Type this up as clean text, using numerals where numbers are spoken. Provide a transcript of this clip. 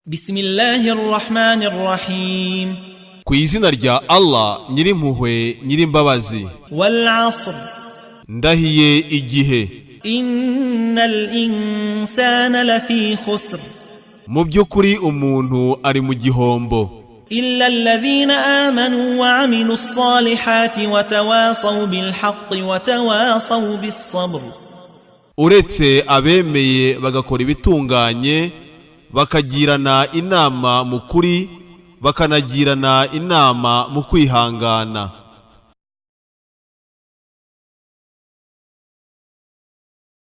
Bismillahirrahmanirrahim. Ku izina rya Allah nyirimpuhwe nyirimbabazi. Wal asr. Ndahiye igihe. Innal insana lafi khusr. Mu byukuri umuntu ari mu gihombo. Illa alladhina amanu wa amilus salihati wa tawasaw bil haqqi wa tawasaw bis sabr. Uretse abemeye bagakora ibitunganye bakagirana inama mu kuri bakanagirana inama mu kwihangana.